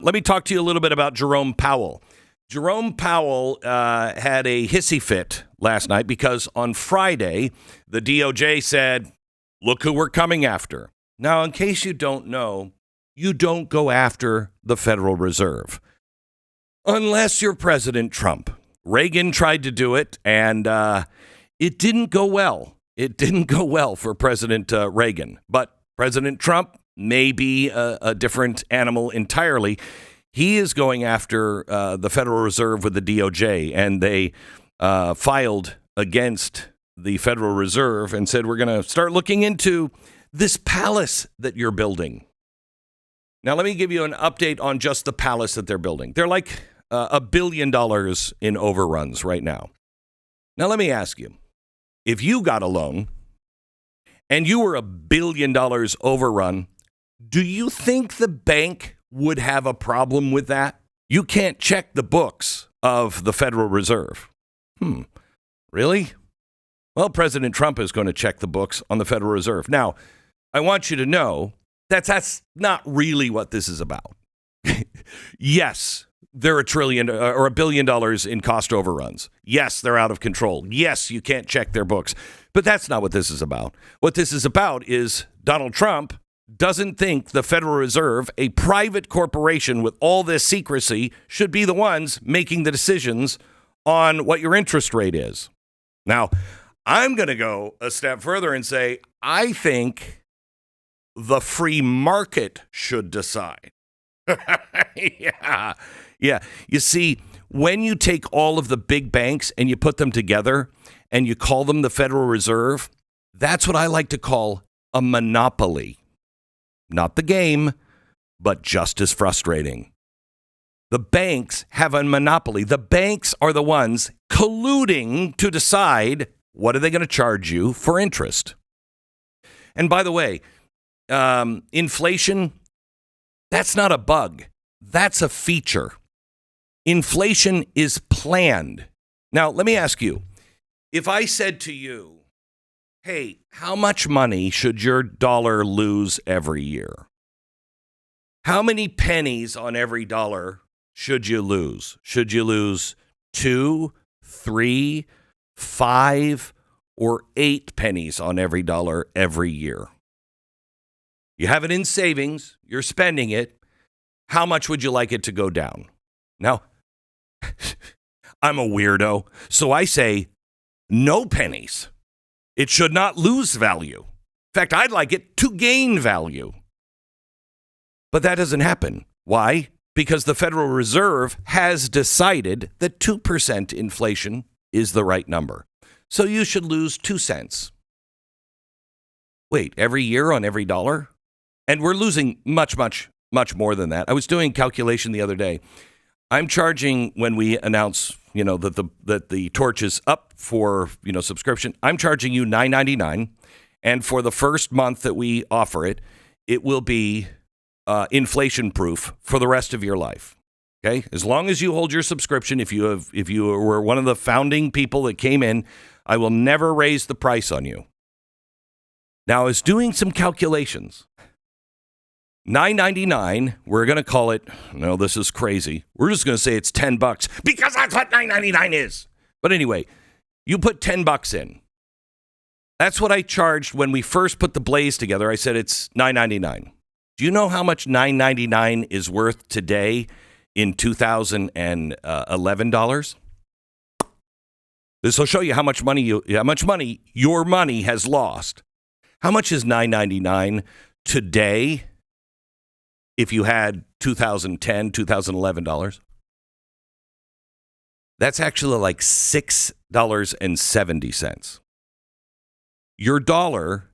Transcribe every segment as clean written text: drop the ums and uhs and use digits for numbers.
Let me talk to you a little bit about Jerome Powell. Jerome Powell had a hissy fit last night because on Friday, the DOJ said, look who we're coming after. Now, in case you don't know, you don't go after the Federal Reserve unless you're President Trump. Reagan tried to do it, and it didn't go well. It didn't go well for President Reagan. But President Trump may be a different animal entirely. He is going after the Federal Reserve with the DOJ, and they filed against the Federal Reserve and said, we're going to start looking into this palace that you're building. Now, let me give you an update on just the palace that they're building. They're like $1 billion in overruns right now. Now, let me ask you, if you got a loan and you were $1 billion overrun, do you think the bank would have a problem with that? You can't check the books of the Federal Reserve. Really? Well, President Trump is going to check the books on the Federal Reserve. Now, I want you to know that's not really what this is about. Yes, they're $1 trillion or $1 billion in cost overruns. Yes, they're out of control. Yes, you can't check their books. But that's not what this is about. What this is about is Donald Trump doesn't think the Federal Reserve, a private corporation with all this secrecy, should be the ones making the decisions on what your interest rate is. Now, I'm going to go a step further and say, I think the free market should decide. Yeah. You see, when you take all of the big banks and you put them together and you call them the Federal Reserve, that's what I like to call a monopoly. Not the game, but just as frustrating. The banks have a monopoly. The banks are the ones colluding to decide what are they going to charge you for interest. And by the way, inflation, that's not a bug. That's a feature. Inflation is planned. Now, let me ask you, if I said to you, hey, how much money should your dollar lose every year? How many pennies on every dollar should you lose? Should you lose 2, 3, 5, or 8 pennies on every dollar every year? You have it in savings. You're spending it. How much would you like it to go down? Now, I'm a weirdo, so I say no pennies. It should not lose value. In fact, I'd like it to gain value. But that doesn't happen. Why? Because the Federal Reserve has decided that 2% inflation is the right number. So you should lose 2 cents. Wait, every year on every dollar? And we're losing much more than that. I was doing a calculation the other day. I'm charging, when we announce, that the torch is up for, subscription, I'm charging you $9.99. And for the first month that we offer it, it will be inflation proof for the rest of your life. Okay? As long as you hold your subscription, if you were one of the founding people that came in, I will never raise the price on you. Now, I was doing some calculations. $9.99, we're going to call it, no, this is crazy. We're just going to say it's $10 because that's what $9.99 is. But anyway, you put $10 in. That's what I charged when we first put the Blaze together. I said it's $9.99. Do you know how much $9.99 is worth today in 2011 dollars? This will show you how much money your money has lost. How much is $9.99 today? If you had 2010, 2011 dollars, that's actually like $6.70. Your dollar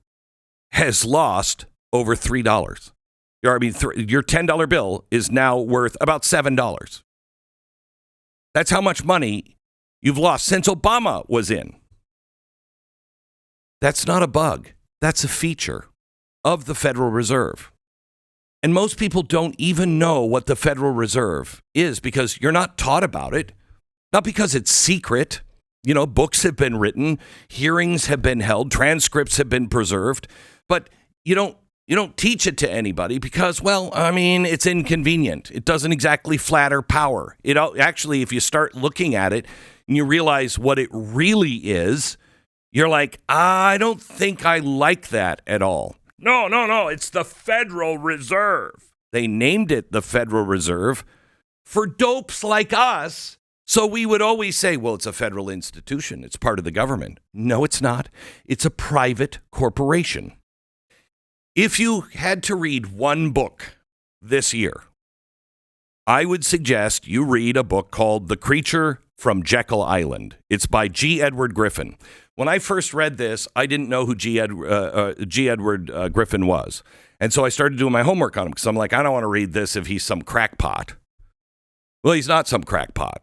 has lost over $3. Your $10 bill is now worth about $7. That's how much money you've lost since Obama was in. That's not a bug. That's a feature of the Federal Reserve. And most people don't even know what the Federal Reserve is because you're not taught about it. Not because it's secret. Books have been written, hearings have been held, transcripts have been preserved, but you don't You don't teach it to anybody because, well, I mean, it's inconvenient. It doesn't exactly flatter power. It actually, if you start looking at it and you realize what it really is, you're like, I don't think I like that at all. No, it's the Federal Reserve. They named it the Federal Reserve for dopes like us. So we would always say, well, it's a federal institution. It's part of the government. No, it's not. It's a private corporation. If you had to read one book this year, I would suggest you read a book called The Creature from Jekyll Island. It's by G. Edward Griffin. When I first read this, I didn't know who G. Edward Griffin was. And so I started doing my homework on him because I'm like, I don't want to read this if he's some crackpot. Well, he's not some crackpot.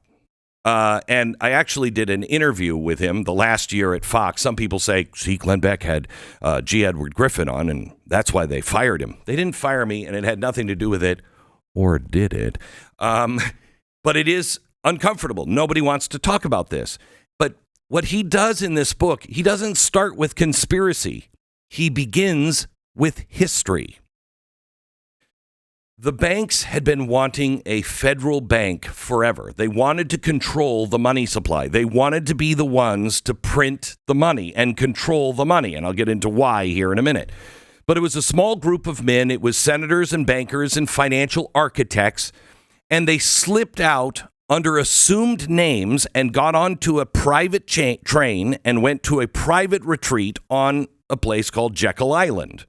And I actually did an interview with him the last year at Fox. Some people say, see, Glenn Beck had G. Edward Griffin on, and that's why they fired him. They didn't fire me, and it had nothing to do with it. Or did it? But it is uncomfortable. Nobody wants to talk about this. But what he does in this book, he doesn't start with conspiracy. He begins with history. The banks had been wanting a federal bank forever. They wanted to control the money supply. They wanted to be the ones to print the money and control the money. And I'll get into why here in a minute. But it was a small group of men. It was senators and bankers and financial architects. And they slipped out under assumed names and got onto a private train and went to a private retreat on a place called Jekyll Island.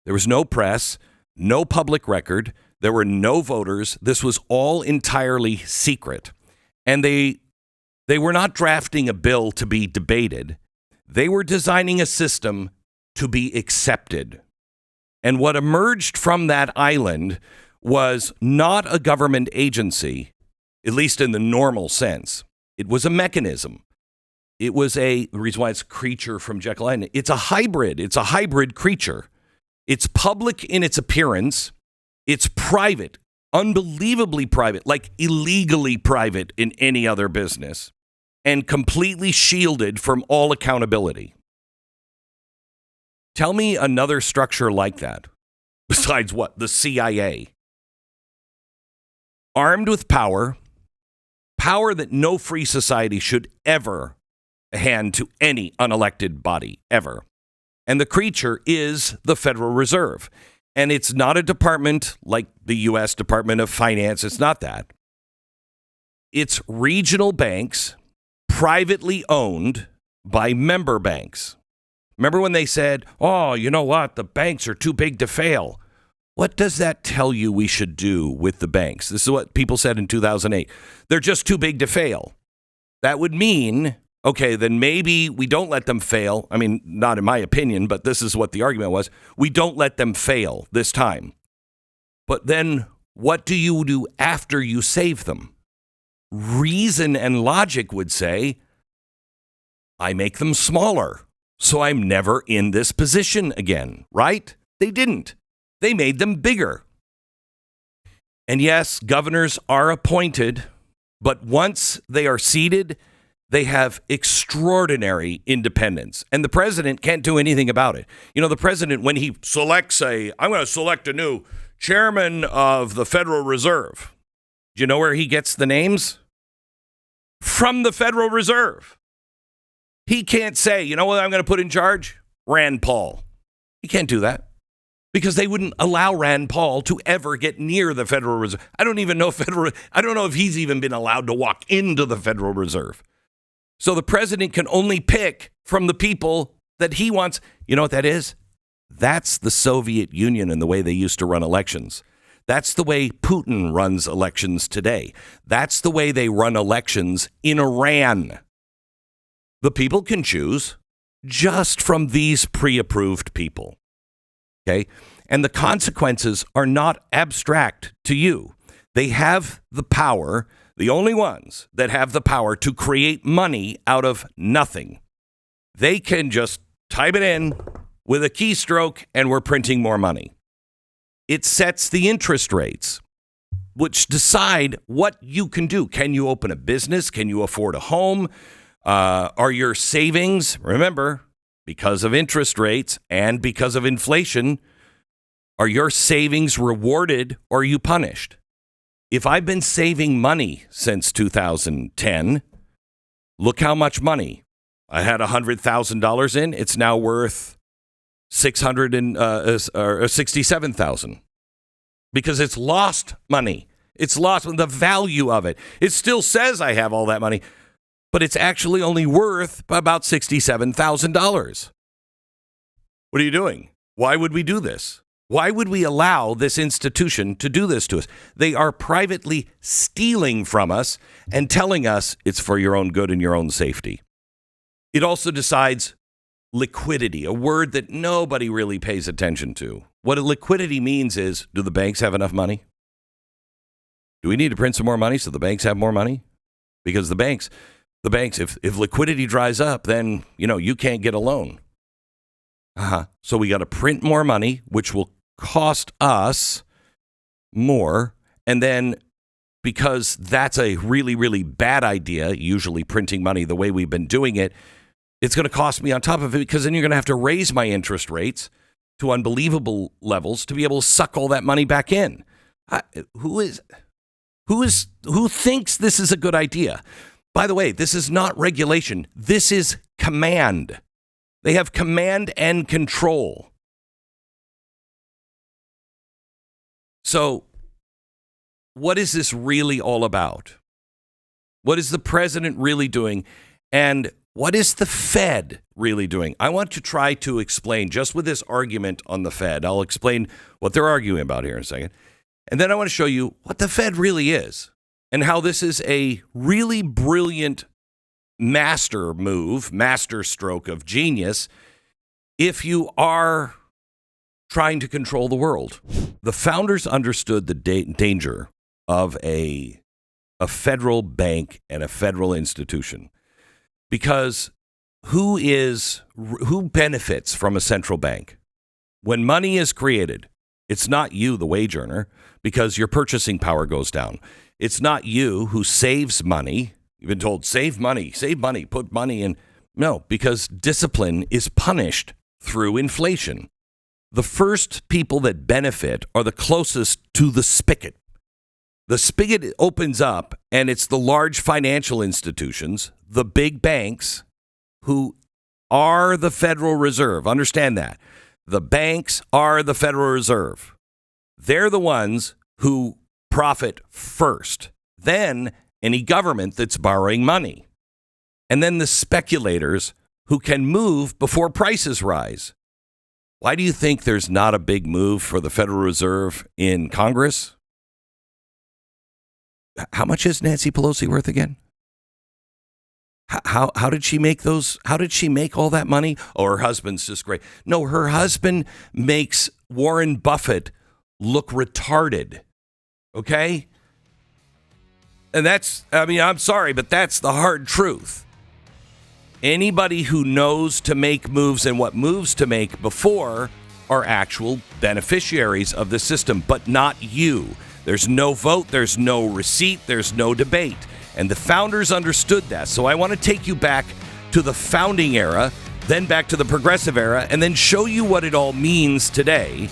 There was no press, no public record. There were no voters. This was all entirely secret. And they were not drafting a bill to be debated. They were designing a system to be accepted. And what emerged from that island was not a government agency, at least in the normal sense. It was a mechanism. It was the reason why it's a creature from Jekyll Island. It's a hybrid. It's a hybrid creature. It's public in its appearance. It's private, unbelievably private, like illegally private in any other business, and completely shielded from all accountability. Tell me another structure like that, besides what? The CIA. Armed with power that no free society should ever hand to any unelected body, ever. And the creature is the Federal Reserve. And it's not a department like the U.S. Department of Finance. It's not that. It's regional banks, privately owned by member banks. Remember when they said, oh, you know what? The banks are too big to fail. What does that tell you we should do with the banks? This is what people said in 2008. They're just too big to fail. That would mean, okay, then maybe we don't let them fail. I mean, not in my opinion, but this is what the argument was. We don't let them fail this time. But then what do you do after you save them? Reason and logic would say, I make them smaller, so I'm never in this position again, right? They didn't. They made them bigger. And yes, governors are appointed, but once they are seated, they have extraordinary independence, and the president can't do anything about it. You know, the president, when he selects I'm going to select a new chairman of the Federal Reserve. Do you know where he gets the names? From the Federal Reserve. He can't say, you know what I'm going to put in charge? Rand Paul. He can't do that because they wouldn't allow Rand Paul to ever get near the Federal Reserve. I don't know if he's even been allowed to walk into the Federal Reserve. So the president can only pick from the people that he wants. You know what that is? That's the Soviet Union and the way they used to run elections. That's the way Putin runs elections today. That's the way they run elections in Iran. The people can choose just from these pre-approved people. Okay? And the consequences are not abstract to you. They have the power, the only ones that have the power to create money out of nothing. They can just type it in with a keystroke and we're printing more money. It sets the interest rates, which decide what you can do. Can you open a business? Can you afford a home? Are your savings, remember, because of interest rates and because of inflation, Are your savings rewarded or are you punished? If I've been saving money since 2010, look how much money. I had $100,000 in. It's now worth $67,000 because it's lost money. It's lost the value of it. It still says I have all that money, but it's actually only worth about $67,000. What are you doing? Why would we do this? Why would we allow this institution to do this to us? They are privately stealing from us and telling us it's for your own good and your own safety. It also decides liquidity, a word that nobody really pays attention to. What liquidity means is, do the banks have enough money? Do we need to print some more money so the banks have more money? Because the banks, if liquidity dries up, then, you can't get a loan. So we got to print more money, which will cost us more. And then because that's a really, really bad idea, usually printing money the way we've been doing it, it's going to cost me on top of it because then you're going to have to raise my interest rates to unbelievable levels to be able to suck all that money back in. Who thinks this is a good idea? By the way, this is not regulation. This is command. They have command and control. So, what is this really all about? What is the president really doing? And what is the Fed really doing? I want to try to explain, just with this argument on the Fed, I'll explain what they're arguing about here in a second. And then I want to show you what the Fed really is and how this is a really brilliant master stroke of genius if you are trying to control the world. The founders understood the danger of a federal bank and a federal institution because who benefits from a central bank? When money is created, it's not you, the wage earner, because your purchasing power goes down. It's not you who saves money. You've been told, save money, put money in. No, because discipline is punished through inflation. The first people that benefit are the closest to the spigot. The spigot opens up, and it's the large financial institutions, the big banks, who are the Federal Reserve. Understand that. The banks are the Federal Reserve. They're the ones who profit first. Then any government that's borrowing money. And then the speculators who can move before prices rise. Why do you think there's not a big move for the Federal Reserve in Congress? How much is Nancy Pelosi worth again? How did she make those? How did she make all that money? Oh, her husband's just great. No, her husband makes Warren Buffett look retarded. Okay? And I'm sorry, but that's the hard truth. Anybody who knows to make moves and what moves to make before are actual beneficiaries of the system, but not you. There's no vote, there's no receipt, there's no debate. And the founders understood that. So I want to take you back to the founding era, then back to the progressive era, and then show you what it all means today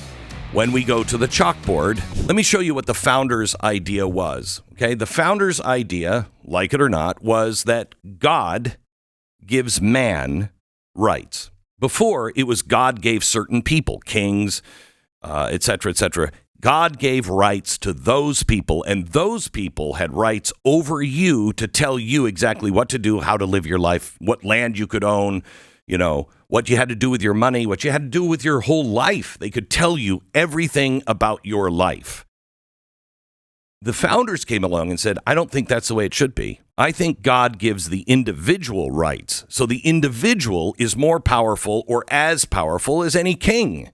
when we go to the chalkboard. Let me show you what the founders' idea was. Okay, the founders' idea, like it or not, was that God gives man rights. Before, it was God gave certain people, kings, etc., etc. God gave rights to those people, and those people had rights over you to tell you exactly what to do, how to live your life, what land you could own, what you had to do with your money, what you had to do with your whole life. They could tell you everything about your life. The founders came along and said, I don't think that's the way it should be. I think God gives the individual rights. So the individual is more powerful or as powerful as any king.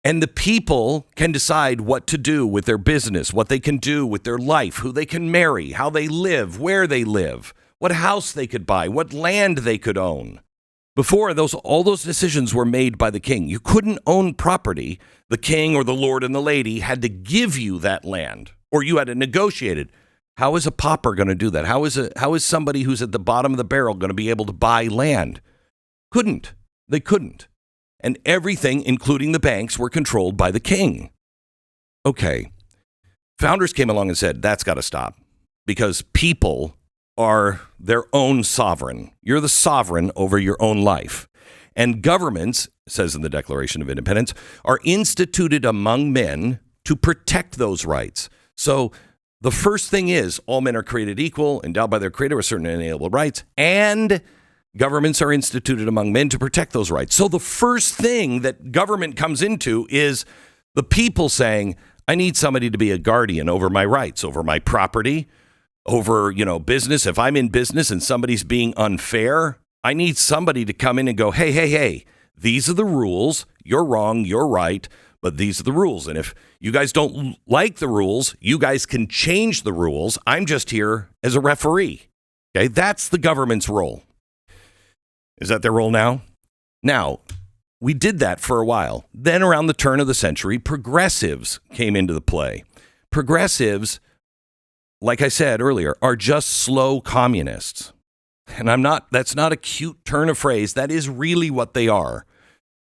And the people can decide what to do with their business, what they can do with their life, who they can marry, how they live, where they live, what house they could buy, what land they could own. Before, all those decisions were made by the king. You couldn't own property. The king or the lord and the lady had to give you that land, or you had to negotiate it. How is a pauper going to do that? How is somebody who's at the bottom of the barrel going to be able to buy land? They couldn't. and everything, including the banks, were controlled by the king. Okay. Founders came along and said, that's got to stop because people are their own sovereign. You're the sovereign over your own life. And governments, says in the Declaration of Independence, are instituted among men to protect those rights. So the first thing is all men are created equal, endowed by their creator with certain inalienable rights, and governments are instituted among men to protect those rights. So the first thing that government comes into is the people saying, I need somebody to be a guardian over my rights, over my property, over, business. If I'm in business and somebody's being unfair, I need somebody to come in and go, hey, these are the rules. You're wrong. You're right. But these are the rules. And if you guys don't like the rules, you guys can change the rules. I'm just here as a referee. Okay. That's the government's role. Is that their role now? Now, we did that for a while. Then around the turn of the century, progressives came into the play. Progressives, like I said earlier, are just slow communists. And that's not a cute turn of phrase. That is really what they are.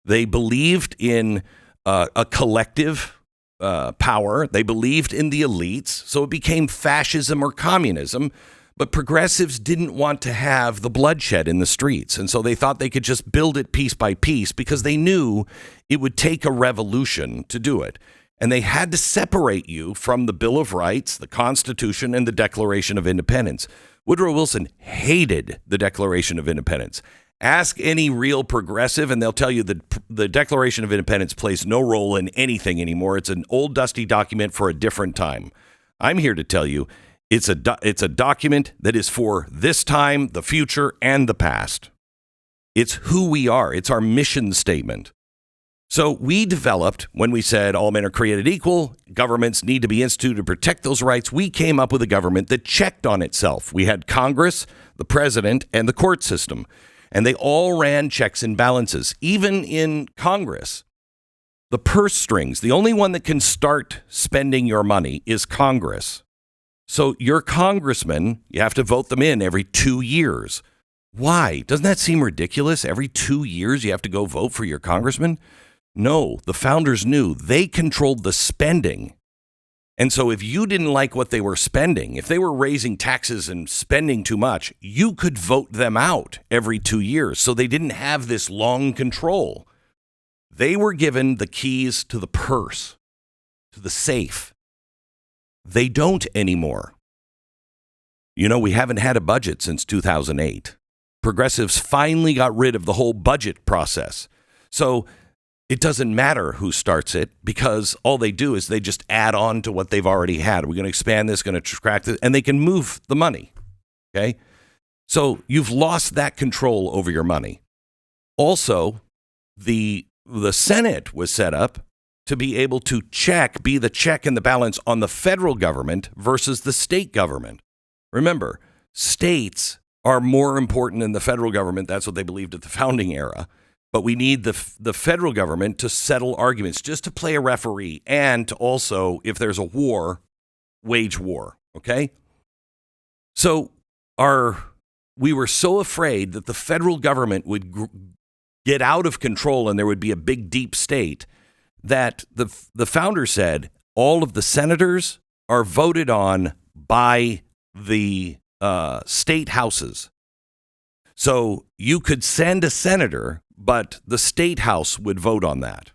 They believed in a collective power. They believed in the elites. So it became fascism or communism. But progressives didn't want to have the bloodshed in the streets. And so they thought they could just build it piece by piece because they knew it would take a revolution to do it. And they had to separate you from the Bill of Rights, the Constitution, and the Declaration of Independence. Woodrow Wilson hated the Declaration of Independence. Ask any real progressive and they'll tell you that the Declaration of Independence plays no role in anything anymore. It's an old dusty document for a different time. I'm here to tell you it's a document that is for this time, the future, and the past. It's who we are. It's our mission statement. So we developed, when we said all men are created equal, governments need to be instituted to protect those rights, we came up with a government that checked on itself. We had Congress, the president, and the court system. And they all ran checks and balances. Even in Congress, the purse strings, the only one that can start spending your money is Congress. So your congressmen, you have to vote them in every 2 years. Why? Doesn't that seem ridiculous? Every 2 years you have to go vote for your congressman? No, the founders knew they controlled the spending. And so if you didn't like what they were spending, if they were raising taxes and spending too much, you could vote them out every 2 years. So they didn't have this long control. They were given the keys to the purse, to the safe. They don't anymore. We haven't had a budget since 2008. Progressives finally got rid of the whole budget process. So it doesn't matter who starts it because all they do is they just add on to what they've already had. We're going to expand this, going to track this, and they can move the money. Okay? So you've lost that control over your money. Also, the Senate was set up to be able to be the check and the balance on the federal government versus the state government. Remember, states are more important than the federal government. That's what they believed at the founding era. But we need the federal government to settle arguments, just to play a referee, and to also, if there's a war, wage war. Okay? So we were so afraid that the federal government would get out of control and there would be a big, deep state that the founder said all of the senators are voted on by the state houses. So you could send a senator, but the state house would vote on that.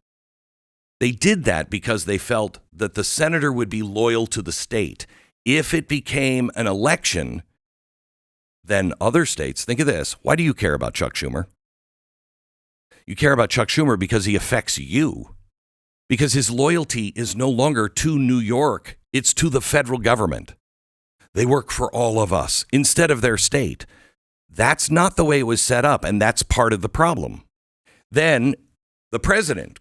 They did that because they felt that the senator would be loyal to the state. If it became an election, then other states, think of this. Why do you care about Chuck Schumer? You care about Chuck Schumer because he affects you. Because his loyalty is no longer to New York. It's to the federal government. They work for all of us instead of their state. That's not the way it was set up, and that's part of the problem. Then the president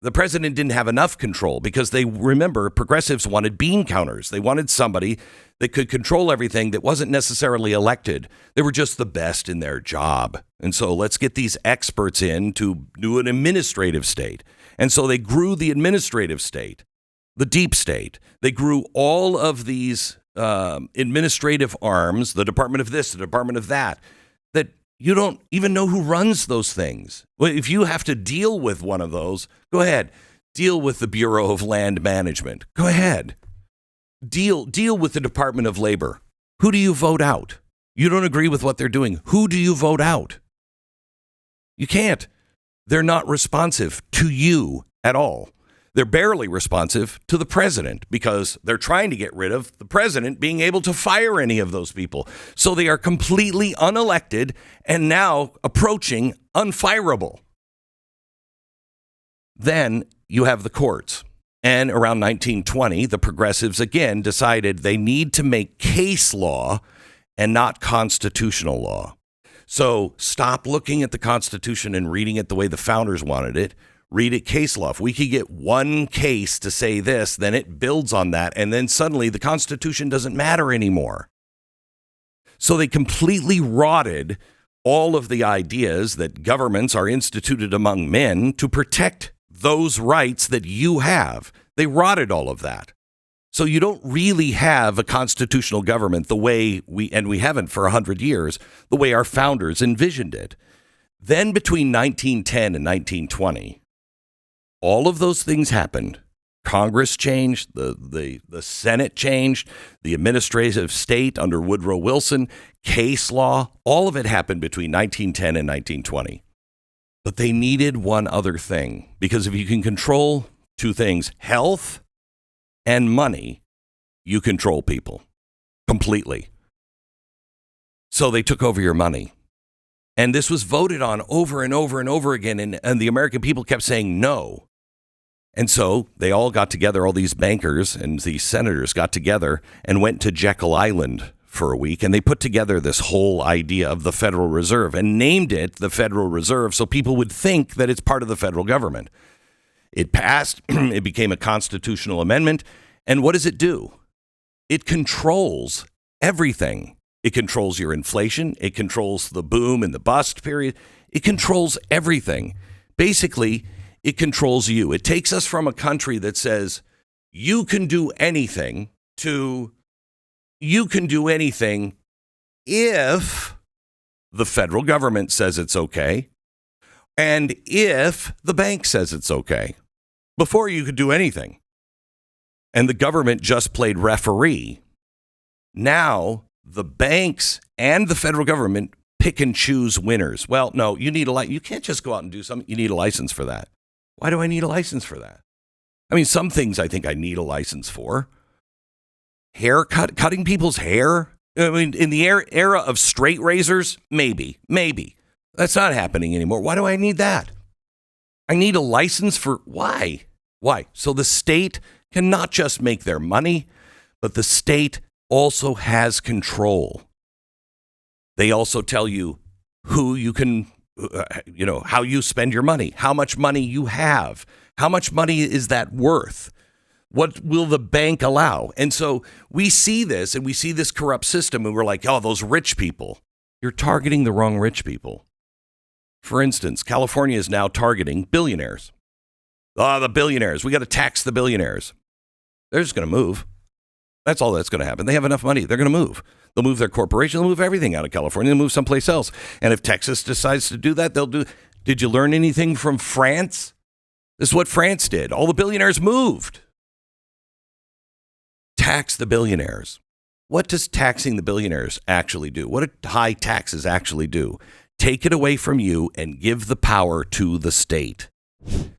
didn't have enough control because remember, progressives wanted bean counters. They wanted somebody that could control everything that wasn't necessarily elected. They were just the best in their job. And so let's get these experts in to do an administrative state. And so they grew the administrative state, the deep state. They grew all of these administrative arms, the department of this, the department of that You don't even know who runs those things. Well, if you have to deal with one of those, go ahead. Deal with the Bureau of Land Management. Go ahead. Deal with the Department of Labor. Who do you vote out? You don't agree with what they're doing. Who do you vote out? You can't. They're not responsive to you at all. They're barely responsive to the president because they're trying to get rid of the president being able to fire any of those people. So they are completely unelected and now approaching unfireable. Then you have the courts. And around 1920, the progressives again decided they need to make case law and not constitutional law. So stop looking at the Constitution and reading it the way the founders wanted it. Read it case law. If we could get one case to say this, then it builds on that. And then suddenly the Constitution doesn't matter anymore. So they completely rotted all of the ideas that governments are instituted among men to protect those rights that you have. They rotted all of that. So you don't really have a constitutional government the way we haven't for 100 years, the way our founders envisioned it. Then between 1910 and 1920, all of those things happened. Congress changed, the Senate changed, the administrative state under Woodrow Wilson, case law, all of it happened between 1910 and 1920. But they needed one other thing, because if you can control two things, health and money, you control people completely. So they took over your money. And this was voted on over and over and over again. And the American people kept saying no. And so they all got together, all these bankers and these senators got together and went to Jekyll Island for a week. And they put together this whole idea of the Federal Reserve and named it the Federal Reserve so people would think that it's part of the federal government. It passed. It became a constitutional amendment. And what does it do? It controls everything. It controls your inflation. It controls the boom and the bust period. It controls everything. Basically, it controls you. It takes us from a country that says you can do anything to you can do anything if the federal government says it's okay and if the bank says it's okay. Before you could do anything. And the government just played referee. Now the banks and the federal government pick and choose winners. Well, no, you need you can't just go out and do something. You need a license for that. Why do I need a license for that? I mean, some things I think I need a license for. Cutting people's hair. I mean, in the era of straight razors, maybe. That's not happening anymore. Why do I need that? I need a license for why? Why? So the state can not just make their money, but the state also has control. They also tell you who you can, how you spend your money, how much money you have, how much money is that worth? What will the bank allow? And so we see this and we see this corrupt system and we're like, oh, those rich people. You're targeting the wrong rich people. For instance, California is now targeting billionaires. Oh, the billionaires. We got to tax the billionaires. They're just going to move. That's all that's going to happen. They have enough money. They're going to move. They'll move their corporation. They'll move everything out of California. They'll move someplace else. And if Texas decides to do that, they'll do. Did you learn anything from France? This is what France did. All the billionaires moved. Tax the billionaires. What does taxing the billionaires actually do? What do high taxes actually do? Take it away from you and give the power to the state.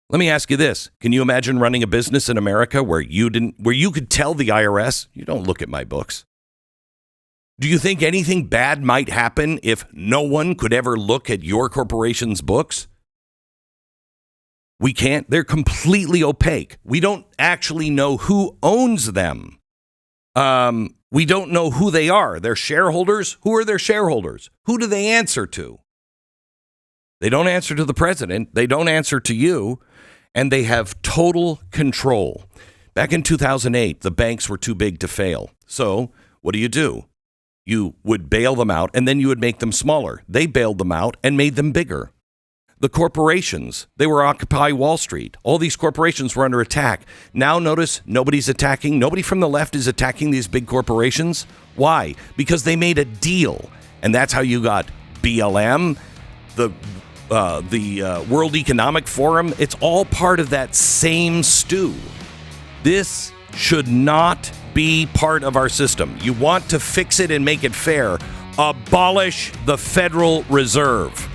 Let me ask you this. Can you imagine running a business in America where you could tell the IRS, you don't look at my books? Do you think anything bad might happen if no one could ever look at your corporation's books? We can't. They're completely opaque. We don't actually know who owns them. We don't know who they are. They're shareholders. Who are their shareholders? Who do they answer to? They don't answer to the president. They don't answer to you. And they have total control. Back in 2008, the banks were too big to fail. So what do? You would bail them out and then you would make them smaller. They bailed them out and made them bigger. The corporations, they were Occupy Wall Street. All these corporations were under attack. Now notice nobody from the left is attacking these big corporations. Why? Because they made a deal. And that's how you got BLM, the World Economic Forum. It's all part of that same stew. This should not be part of our system. You want to fix it and make it fair. Abolish the Federal Reserve.